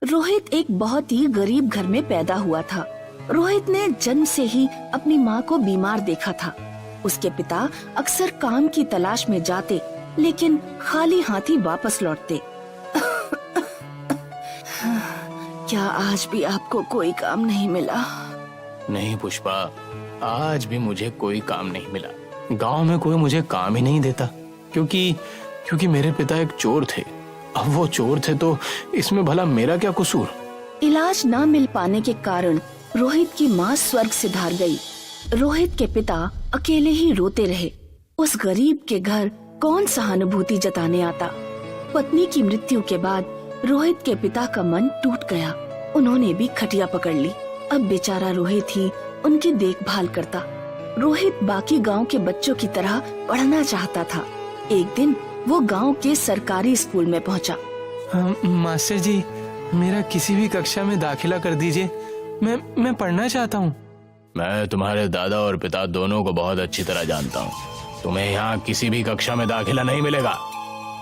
रोहित एक बहुत ही गरीब घर में पैदा हुआ था। रोहित ने जन्म से ही अपनी माँ को बीमार देखा था। उसके पिता अक्सर काम की तलाश में जाते, लेकिन खाली हाथ ही वापस लौटते। क्या आज भी आपको कोई काम नहीं मिला? नहीं पुष्पा, आज भी मुझे कोई काम नहीं मिला। गांव में कोई मुझे काम ही नहीं देता, क्योंकि मेरे पिता एक चोर थे। अब वो चोर थे तो इसमें भला मेरा क्या कसूर? इलाज न मिल पाने के कारण रोहित की माँ स्वर्ग सिधार गई। रोहित के पिता अकेले ही रोते रहे। उस गरीब के घर कौन सहानुभूति जताने आता। पत्नी की मृत्यु के बाद रोहित के पिता का मन टूट गया। उन्होंने भी खटिया पकड़ ली। अब बेचारा रोहित ही उनकी देखभाल करता। रोहित बाकी गांव के बच्चों की तरह पढ़ना चाहता था। एक दिन वो गांव के सरकारी स्कूल में पहुंचा। मास्टर जी, मेरा किसी भी कक्षा में दाखिला कर दीजिए। मैं पढ़ना चाहता हूँ। मैं तुम्हारे दादा और पिता दोनों को बहुत अच्छी तरह जानता हूँ। तुम्हें यहाँ किसी भी कक्षा में दाखिला नहीं मिलेगा।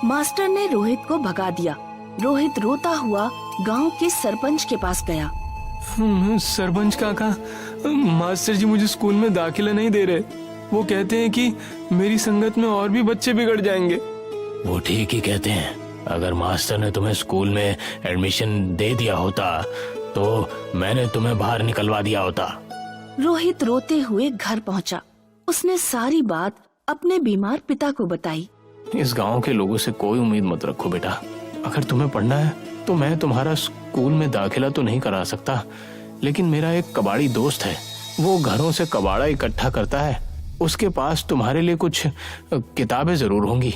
मास्टर ने रोहित को भगा दिया। रोहित रोता हुआ गांव के सरपंच के पास गया। सरपंच काका, मास्टर जी मुझे स्कूल में दाखिला नहीं दे रहे। वो कहते हैं कि मेरी संगत में और भी बच्चे बिगड़ जाएंगे। वो ठीक ही कहते हैं। अगर मास्टर ने तुम्हें स्कूल में एडमिशन दे दिया होता तो मैंने तुम्हें बाहर निकलवा दिया होता। रोहित रोते हुए घर पहुंचा। उसने सारी बात अपने बीमार पिता को बताई। इस गांव के लोगों से कोई उम्मीद मत रखो बेटा। अगर तुम्हें पढ़ना है तो मैं तुम्हारा स्कूल में दाखिला तो नहीं करा सकता, लेकिन मेरा एक कबाड़ी दोस्त है। वो घरों से कबाड़ा इकट्ठा करता है। उसके पास तुम्हारे लिए कुछ किताबें जरूर होंगी।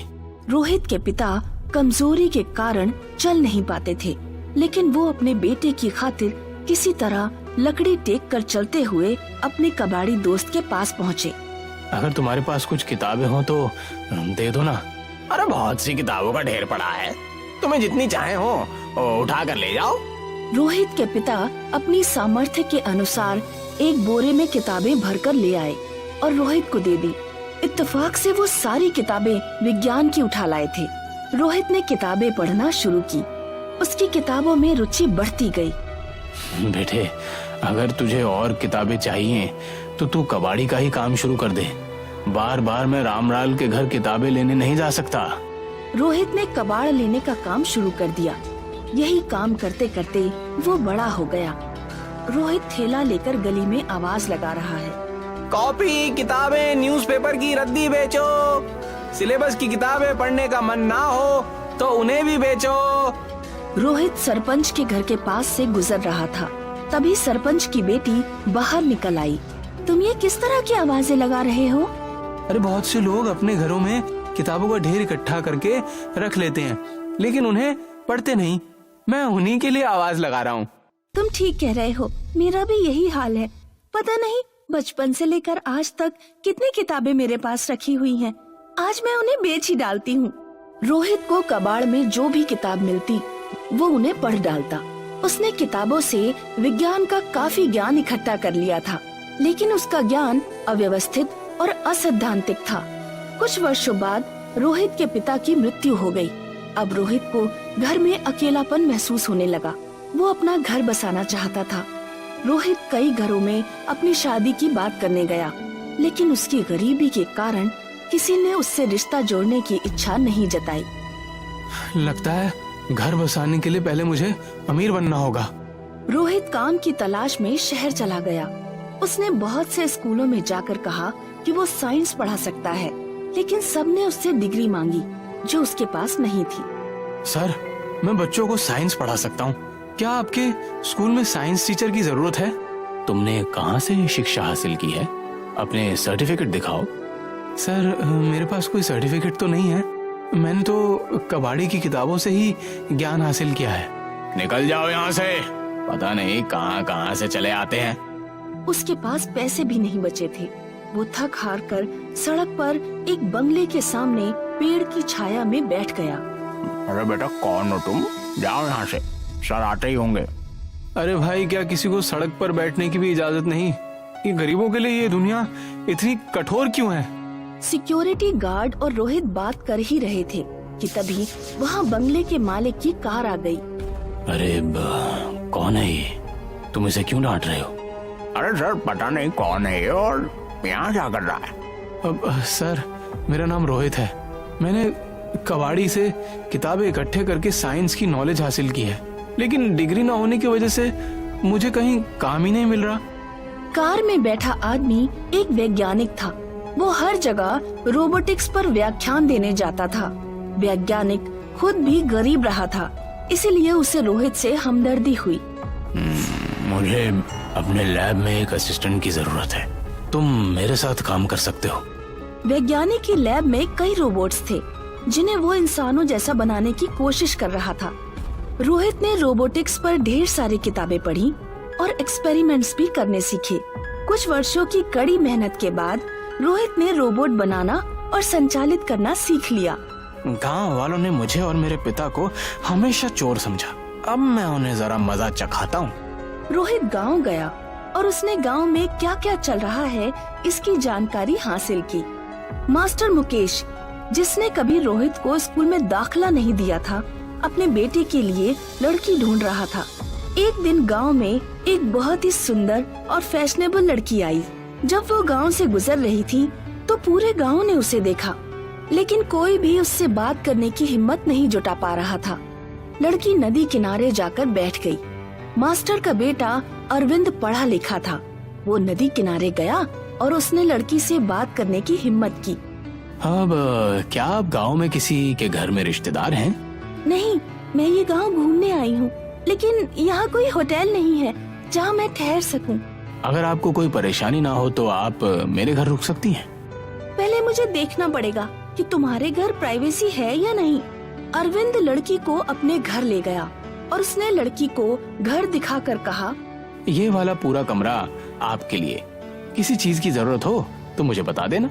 रोहित के पिता कमजोरी के कारण चल नहीं पाते थे, लेकिन वो अपने बेटे की खातिर किसी तरह लकड़ी टेक कर चलते हुए अपने कबाड़ी दोस्त के पास पहुँचे। अगर तुम्हारे पास कुछ किताबें हो तो दे दो ना। अरे बहुत सी किताबों का ढेर पड़ा है, तुम्हें जितनी चाहे हो उठा कर ले जाओ। रोहित के पिता अपनी सामर्थ्य के अनुसार एक बोरे में किताबें भरकर ले आए और रोहित को दे दी। इत्तेफाक से वो सारी किताबें विज्ञान की उठा लाए थे। रोहित ने किताबें पढ़ना शुरू की। उसकी किताबों में रुचि बढ़ती गई। बेटे, अगर तुझे और किताबें चाहिए तो तू कबाड़ी का ही काम शुरू कर दे। बार बार मैं रामलाल के घर किताबें लेने नहीं जा सकता। रोहित ने कबाड़ लेने का काम शुरू कर दिया। यही काम करते करते वो बड़ा हो गया। रोहित थैला लेकर गली में आवाज लगा रहा है। कॉपी, किताबें, न्यूज़पेपर की रद्दी बेचो। सिलेबस की किताबें पढ़ने का मन ना हो तो उन्हें भी बेचो। रोहित सरपंच के घर के पास से गुजर रहा था। तभी सरपंच की बेटी बाहर निकल आई। तुम ये किस तरह की आवाजें लगा रहे हो? अरे बहुत से लोग अपने घरों में किताबों का ढेर इकट्ठा करके रख लेते हैं, लेकिन उन्हें पढ़ते नहीं। मैं उन्हीं के लिए आवाज लगा रहा हूँ। तुम ठीक कह रहे हो, मेरा भी यही हाल है। पता नहीं बचपन से लेकर आज तक कितनी किताबें मेरे पास रखी हुई हैं। आज मैं उन्हें बेच ही डालती हूँ। रोहित को कबाड़ में जो भी किताब मिलती वो उन्हें पढ़ डालता। उसने किताबों से विज्ञान का काफी ज्ञान इकट्ठा कर लिया था, लेकिन उसका ज्ञान अव्यवस्थित और असैद्धांतिक था। कुछ वर्षों बाद रोहित के पिता की मृत्यु हो गई। अब रोहित को घर में अकेलापन महसूस होने लगा। वो अपना घर बसाना चाहता था। रोहित कई घरों में अपनी शादी की बात करने गया, लेकिन उसकी गरीबी के कारण किसी ने उससे रिश्ता जोड़ने की इच्छा नहीं जताई। लगता है घर बसाने के लिए पहले मुझे अमीर बनना होगा। रोहित काम की तलाश में शहर चला गया। उसने बहुत से स्कूलों में जाकर कहा कि वो साइंस पढ़ा सकता है, लेकिन सबने उससे डिग्री मांगी जो उसके पास नहीं थी। सर, मैं बच्चों को साइंस पढ़ा सकता हूँ। क्या आपके स्कूल में साइंस टीचर की जरूरत है? तुमने कहाँ से शिक्षा हासिल की है? अपने सर्टिफिकेट दिखाओ। सर, मेरे पास कोई सर्टिफिकेट तो नहीं है। मैंने तो कबाड़ी की किताबों से ही ज्ञान हासिल किया है। निकल जाओ यहाँ से। पता नहीं कहाँ कहाँ से चले आते हैं। उसके पास पैसे भी नहीं बचे थे। वो थक हार कर सड़क पर एक बंगले के सामने पेड़ की छाया में बैठ गया। अरे बेटा, कौन हो तुम? जाओ यहाँ से, सर आते ही होंगे। अरे भाई, क्या किसी को सड़क पर बैठने की भी इजाजत नहीं? ये गरीबों के लिए ये दुनिया इतनी कठोर क्यों है? सिक्योरिटी गार्ड और रोहित बात कर ही रहे थे कि तभी वहाँ बंगले के मालिक की कार आ गई। अरे कौन है ये? तुम इसे क्यों डांट रहे हो? अरे सर, पता नहीं कौन है ये और यहाँ क्या कर रहा है। सर, मेरा नाम रोहित है। मैंने कबाड़ी से किताबें इकट्ठे करके साइंस की नॉलेज हासिल की है, लेकिन डिग्री ना होने की वजह से मुझे कहीं काम ही नहीं मिल रहा। कार में बैठा आदमी एक वैज्ञानिक था। वो हर जगह रोबोटिक्स पर व्याख्यान देने जाता था। वैज्ञानिक खुद भी गरीब रहा था, इसीलिए उसे रोहित से हमदर्दी हुई। मुझे अपने लैब में एक असिस्टेंट की जरूरत है। तुम मेरे साथ काम कर सकते हो? वैज्ञानिक की लैब में कई रोबोट्स थे जिन्हें वो इंसानों जैसा बनाने की कोशिश कर रहा था। रोहित ने रोबोटिक्स पर ढेर सारी किताबें पढ़ी और एक्सपेरिमेंट्स भी करने सीखे। कुछ वर्षों की कड़ी मेहनत के बाद रोहित ने रोबोट बनाना और संचालित करना सीख लिया। गांव वालों ने मुझे और मेरे पिता को हमेशा चोर समझा। अब मैं उन्हें जरा मजा चखाता हूँ। रोहित गांव गया और उसने गांव में क्या क्या चल रहा है इसकी जानकारी हासिल की। मास्टर मुकेश, जिसने कभी रोहित को स्कूल में दाखिला नहीं दिया था, अपने बेटे के लिए लड़की ढूंढ रहा था। एक दिन गांव में एक बहुत ही सुंदर और फैशनेबल लड़की आई। जब वो गांव से गुजर रही थी तो पूरे गांव ने उसे देखा, लेकिन कोई भी उससे बात करने की हिम्मत नहीं जुटा पा रहा था। लड़की नदी किनारे जाकर बैठ गई। मास्टर का बेटा अरविंद पढ़ा लिखा था। वो नदी किनारे गया और उसने लड़की से बात करने की हिम्मत की। अब क्या आप गांव में किसी के घर में रिश्तेदार हैं? नहीं, मैं ये गांव घूमने आई हूँ, लेकिन यहाँ कोई होटल नहीं है जहाँ मैं ठहर सकूँ। अगर आपको कोई परेशानी ना हो तो आप मेरे घर रुक सकती हैं। पहले मुझे देखना पड़ेगा कि तुम्हारे घर प्राइवेसी है या नहीं। अरविंद लड़की को अपने घर ले गया और उसने लड़की को घर दिखाकर कहा, ये वाला पूरा कमरा आपके लिए। किसी चीज की जरूरत हो तो मुझे बता देना।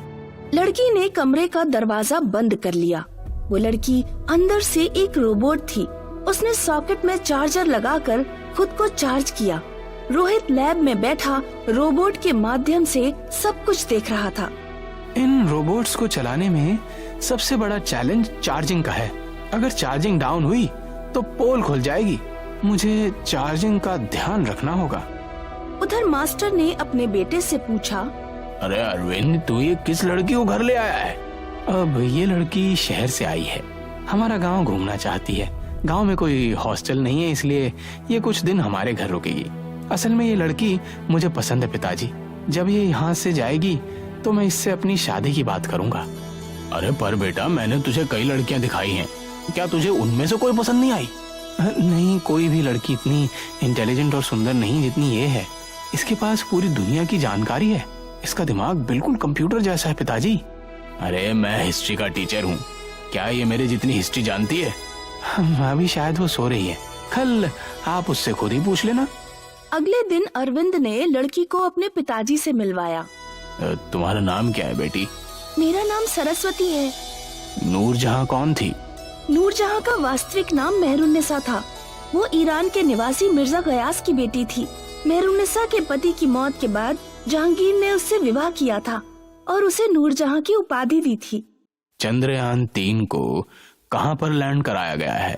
लड़की ने कमरे का दरवाजा बंद कर लिया। वो लड़की अंदर से एक रोबोट थी। उसने सॉकेट में चार्जर लगाकर खुद को चार्ज किया। रोहित लैब में बैठा रोबोट के माध्यम से सब कुछ देख रहा था। इन रोबोट्स को चलाने में सबसे बड़ा चैलेंज चार्जिंग का है। अगर चार्जिंग डाउन हुई तो पोल खुल जाएगी। मुझे चार्जिंग का ध्यान रखना होगा। उधर मास्टर ने अपने बेटे से पूछा, अरे अरविंद, तू ये किस लड़की को घर ले आया है? अब ये लड़की शहर से आई है, हमारा गांव घूमना चाहती है। गांव में कोई हॉस्टल नहीं है, इसलिए ये कुछ दिन हमारे घर रुकेगी। असल में ये लड़की मुझे पसंद है पिताजी। जब ये यहाँ से जाएगी तो मैं इससे अपनी शादी की बात करूंगा। अरे पर बेटा, मैंने तुझे कई लड़कियां दिखाई हैं, क्या तुझे उनमें से कोई पसंद नहीं आई? नहीं, कोई भी लड़की इतनी इंटेलिजेंट और सुंदर नहीं जितनी ये है। इसके पास पूरी दुनिया की जानकारी है। इसका दिमाग बिल्कुल कंप्यूटर जैसा है पिताजी। अरे मैं हिस्ट्री का टीचर हूँ, क्या ये मेरे जितनी हिस्ट्री जानती है? अभी शायद वो सो रही है, कल आप उससे खुद ही पूछ लेना। अगले दिन अरविंद ने लड़की को अपने पिताजी से मिलवाया। तुम्हारा नाम क्या है बेटी? मेरा नाम सरस्वती है। नूरजहां कौन थी? नूरजहां का वास्तविक नाम मेहरुन्निसा था। वो ईरान के निवासी मिर्जा गयास की बेटी थी। मेहरुन्निसा के पति की मौत के बाद जहांगीर ने उससे विवाह किया था और उसे नूरजहां की उपाधि दी थी। चंद्रयान 3 को कहाँ पर लैंड कराया गया है?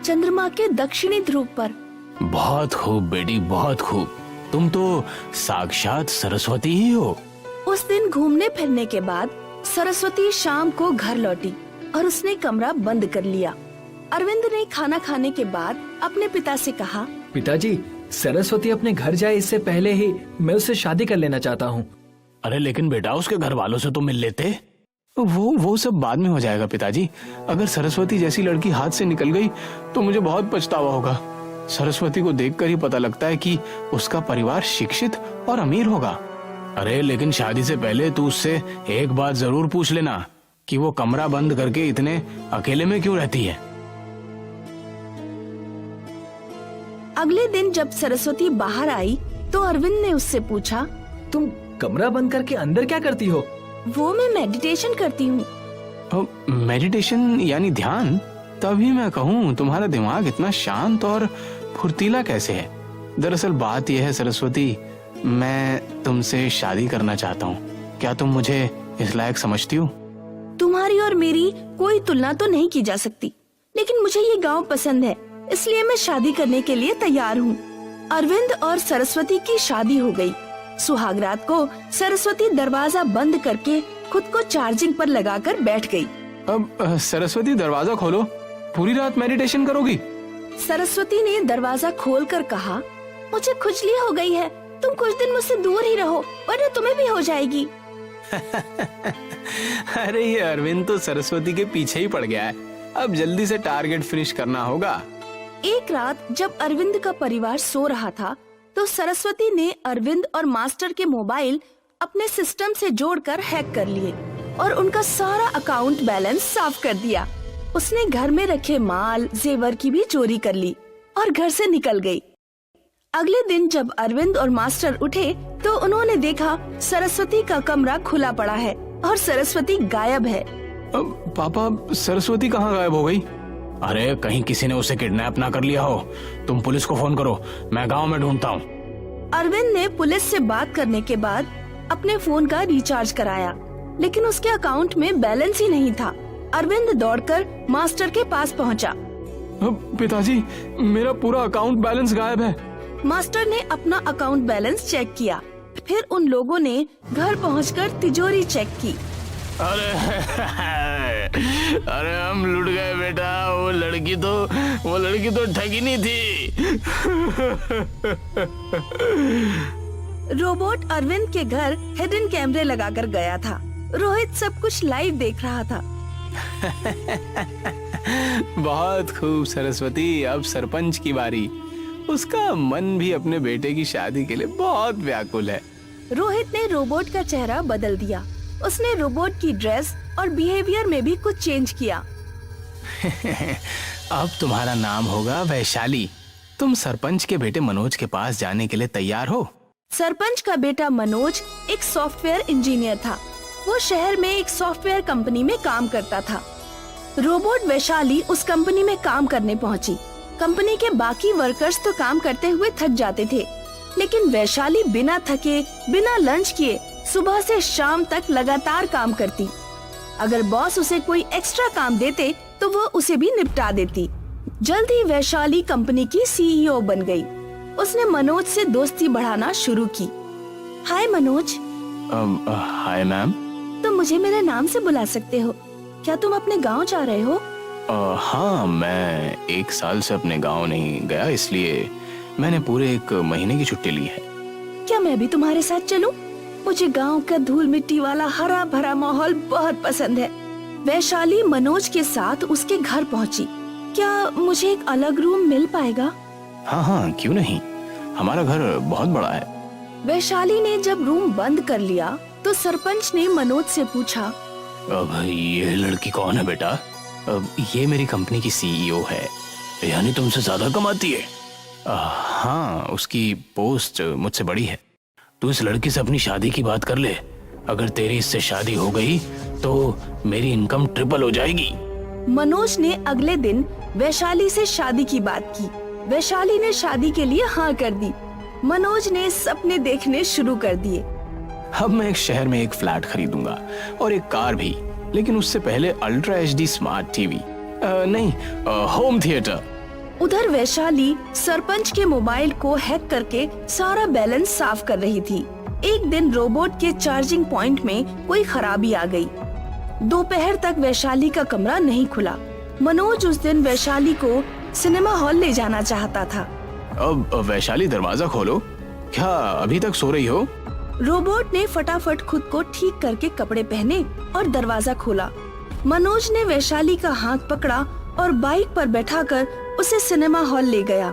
चंद्रमा के दक्षिणी ध्रुव पर। बहुत खूब बेटी, बहुत खूब। तुम तो साक्षात सरस्वती ही हो। उस दिन घूमने फिरने के बाद सरस्वती शाम को घर लौटी और उसने कमरा बंद कर लिया। अरविंद ने खाना खाने के बाद अपने पिता से कहा, पिताजी, सरस्वती अपने घर जाए इससे पहले ही मैं उससे शादी कर लेना चाहता हूँ। अरे लेकिन बेटा, उसके घर वालों से तो मिल लेते। वो सब बाद में हो जाएगा पिताजी। अगर सरस्वती जैसी लड़की हाथ से निकल गई तो मुझे बहुत पछतावा होगा। सरस्वती को देखकर ही पता लगता है कि उसका परिवार शिक्षित और अमीर होगा। अरे लेकिन शादी से पहले तू उससे एक बात जरूर पूछ लेना कि वो कमरा बंद करके इतने अकेले में क्यों रहती है। अगले दिन जब सरस्वती बाहर आई तो अरविंद ने उससे पूछा, तुम कमरा बंद करके अंदर क्या करती हो? वो मैं मेडिटेशन करती हूँ। मेडिटेशन यानी ध्यान? तभी मैं कहूँ तुम्हारा दिमाग इतना शांत और फुर्तीला कैसे है। दरअसल बात यह है सरस्वती, मैं तुमसे शादी करना चाहता हूँ। क्या तुम मुझे इस लायक समझती हो? तुम्हारी और मेरी कोई तुलना तो नहीं की जा सकती, लेकिन मुझे ये गांव पसंद है, इसलिए मैं शादी करने के लिए तैयार हूँ। अरविंद और सरस्वती की शादी हो गई। सुहागरात को सरस्वती दरवाजा बंद करके खुद को चार्जिंग पर लगाकर बैठ गई। अब सरस्वती दरवाजा खोलो, पूरी रात मेडिटेशन करोगी? सरस्वती ने दरवाजा खोलकर कहा, मुझे खुजली हो गई है, तुम कुछ दिन मुझसे दूर ही रहो वरना तुम्हें भी हो जाएगी। अरे ये अरविंद तो सरस्वती के पीछे ही पड़ गया है, अब जल्दी से टारगेट फिनिश करना होगा। एक रात जब अरविंद का परिवार सो रहा था तो सरस्वती ने अरविंद और मास्टर के मोबाइल अपने सिस्टम से जोड़कर हैक कर लिए और उनका सारा अकाउंट बैलेंस साफ कर दिया। उसने घर में रखे माल जेवर की भी चोरी कर ली और घर से निकल गई। अगले दिन जब अरविंद और मास्टर उठे तो उन्होंने देखा सरस्वती का कमरा खुला पड़ा है और सरस्वती गायब है। अब पापा, सरस्वती कहाँ गायब हो गई? अरे कहीं किसी ने उसे किडनैप ना कर लिया हो। तुम पुलिस को फोन करो, मैं गांव में ढूंढता हूँ। अरविंद ने पुलिस से बात करने के बाद अपने फोन का रिचार्ज कराया, लेकिन उसके अकाउंट में बैलेंस ही नहीं था। अरविंद दौड़कर मास्टर के पास पहुंचा। पिताजी, मेरा पूरा अकाउंट बैलेंस गायब है। मास्टर ने अपना अकाउंट बैलेंस चेक किया, फिर उन लोगों ने घर पहुंचकर तिजोरी चेक की। अरे हम लुट गए बेटा, वो लड़की तो ठगिनी थी। रोबोट अरविंद के घर हिडन कैमरे लगाकर गया था। रोहित सब कुछ लाइव देख रहा था। बहुत खूब सरस्वती, अब सरपंच की बारी। उसका मन भी अपने बेटे की शादी के लिए बहुत व्याकुल है। रोहित ने रोबोट का चेहरा बदल दिया। उसने रोबोट की ड्रेस और बिहेवियर में भी कुछ चेंज किया। अब तुम्हारा नाम होगा वैशाली। तुम सरपंच के बेटे मनोज के पास जाने के लिए तैयार हो? सरपंच का बेटा मनोज एक सॉफ्टवेयर इंजीनियर था। वो शहर में एक सॉफ्टवेयर कंपनी में काम करता था। रोबोट वैशाली उस कंपनी में काम करने पहुंची। कंपनी के बाकी वर्कर्स तो काम करते हुए थक जाते थे, लेकिन वैशाली बिना थके, बिना लंच किए सुबह से शाम तक लगातार काम करती। अगर बॉस उसे कोई एक्स्ट्रा काम देते तो वो उसे भी निपटा देती। जल्द ही वैशाली कंपनी की सीईओ बन गई। उसने मनोज से दोस्ती बढ़ाना शुरू की। हाय मनोज। Hi ma'am. तुम मुझे मेरे नाम से बुला सकते हो। क्या तुम अपने गांव जा रहे हो? हाँ, मैं 1 साल से अपने गांव नहीं गया, इसलिए मैंने पूरे 1 महीने की छुट्टी ली है। क्या मैं भी तुम्हारे साथ चलूं? मुझे गांव का धूल मिट्टी वाला हरा भरा माहौल बहुत पसंद है। वैशाली मनोज के साथ उसके घर पहुंची। क्या मुझे एक अलग रूम मिल पाएगा? हाँ, क्यों नहीं, हमारा घर बहुत बड़ा है। वैशाली ने जब रूम बंद कर लिया तो सरपंच ने मनोज से पूछा, अब ये लड़की कौन है बेटा? अब ये मेरी कंपनी की सीईओ है। यानी तुमसे ज्यादा कमाती है? हाँ, उसकी पोस्ट मुझसे बड़ी है। तू इस लड़की से अपनी शादी की बात कर ले। अगर तेरी इससे शादी हो गई तो मेरी इनकम ट्रिपल हो जाएगी। मनोज ने अगले दिन वैशाली से शादी की बात की। वैशाली ने शादी के लिए हाँ कर दी। मनोज ने सपने देखने शुरू कर दिए। अब मैं एक शहर में एक फ्लैट खरीदूंगा और एक कार भी, लेकिन उससे पहले अल्ट्रा HD स्मार्ट टीवी नहीं, होम थिएटर। उधर वैशाली सरपंच के मोबाइल को हैक करके सारा बैलेंस साफ कर रही थी। एक दिन रोबोट के चार्जिंग पॉइंट में कोई खराबी आ गई। दोपहर तक वैशाली का कमरा नहीं खुला। मनोज उस दिन वैशाली को सिनेमा हॉल ले जाना चाहता था। अब वैशाली, दरवाजा खोलो। क्या अभी तक सो रही हो? रोबोट ने फटाफट खुद को ठीक करके कपड़े पहने और दरवाजा खोला। मनोज ने वैशाली का हाथ पकड़ा और बाइक पर बैठाकर उसे सिनेमा हॉल ले गया।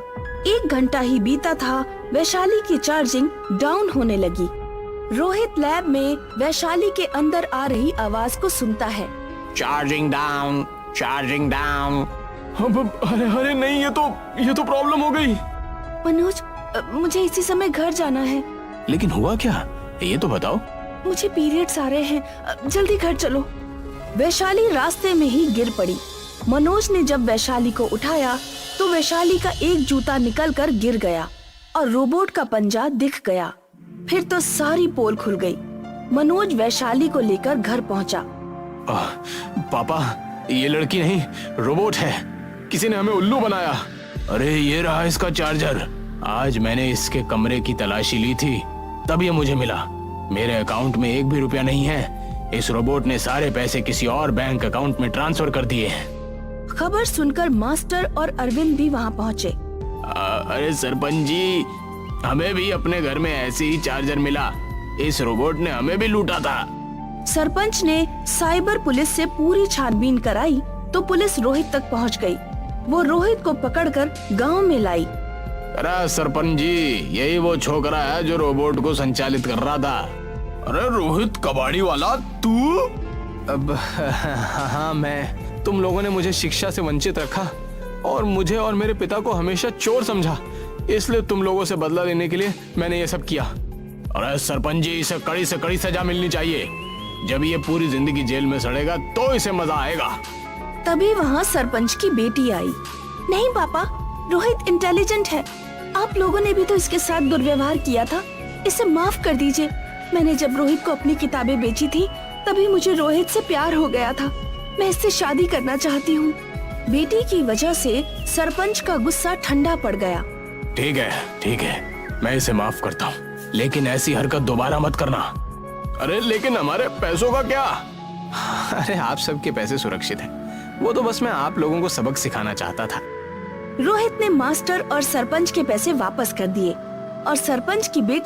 1 घंटा ही बीता था, वैशाली की चार्जिंग डाउन होने लगी। रोहित लैब में वैशाली के अंदर आ रही आवाज को सुनता है। Charging down, charging down. अरे नहीं, ये तो प्रॉब्लम हो गई। मनोज, मुझे इसी समय घर जाना है। लेकिन हुआ क्या, ये तो बताओ। मुझे पीरियड्स आ रहे हैं, जल्दी घर चलो। वैशाली रास्ते में ही गिर पड़ी। मनोज ने जब वैशाली को उठाया तो वैशाली का एक जूता निकलकर गिर गया और रोबोट का पंजा दिख गया। फिर तो सारी पोल खुल गई। मनोज वैशाली को लेकर घर पहुंचा। पापा, ये लड़की नहीं, रोबोट है। किसी ने हमें उल्लू बनाया। अरे ये रहा इसका चार्जर। आज मैंने इसके कमरे की तलाशी ली थी, तब ये मुझे मिला। मेरे अकाउंट में एक भी रुपया नहीं है। इस रोबोट ने सारे पैसे किसी और बैंक अकाउंट में ट्रांसफर कर दिए हैं। खबर सुनकर मास्टर और अरविंद भी वहाँ पहुँचे। अरे सरपंच जी, हमें भी अपने घर में ऐसे ही चार्जर मिला। इस रोबोट ने हमें भी लूटा था। सरपंच ने साइबर पुलिस से पूरी छानबीन कराई तो पुलिस रोहित तक पहुंच गई। वो रोहित को पकड़कर गांव में लाई। अरे सरपंच जी, यही वो छोकरा है जो रोबोट को संचालित कर रहा था। अरे रोहित कबाड़ी वाला, तू? अब हाँ, मैं, तुम लोगों ने मुझे शिक्षा से वंचित रखा और मुझे और मेरे पिता को हमेशा चोर समझा, इसलिए तुम लोगों से बदला लेने के लिए मैंने ये सब किया। अरे सरपंच जी, इसे कड़ी से कड़ी सजा मिलनी चाहिए। जब ये पूरी जिंदगी जेल में सड़ेगा तो इसे मजा आएगा। तभी वहाँ सरपंच की बेटी आई। नहीं पापा, रोहित इंटेलिजेंट है। आप लोगों ने भी तो इसके साथ दुर्व्यवहार किया था, इसे माफ कर दीजिए। मैंने जब रोहित को अपनी किताबें बेची थी तभी मुझे रोहित से प्यार हो गया था। मैं इससे शादी करना चाहती हूँ। बेटी की वजह से सरपंच का गुस्सा ठंडा पड़ गया। ठीक है, मैं इसे माफ करता हूँ, लेकिन ऐसी हरकत दोबारा मत करना। अरे लेकिन हमारे पैसों का क्या? अरे आप सबके पैसे सुरक्षित हैं। वो तो बस मैं आप लोगों को सबक सिखाना चाहता था। रोहित ने मास्टर और सरपंच के पैसे वापस कर दिए और सरपंच की बेटी